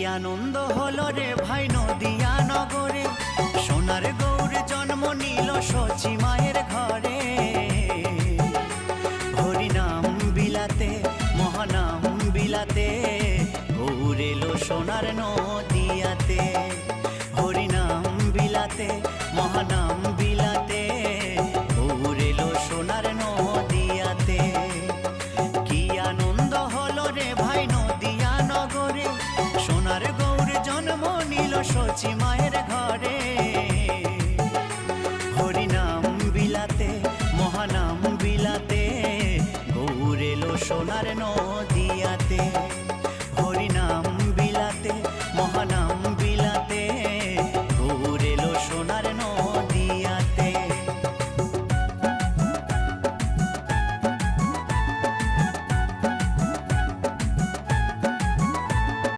আনন্দ হলো রে ভাই নদিয়া নগরে, সোনার গৌর জন্ম নিল সচি মায়ের ঘরে। হরিনাম বিলাতে মহানাম বিলাতে গৌর এলো সোনার নগরে।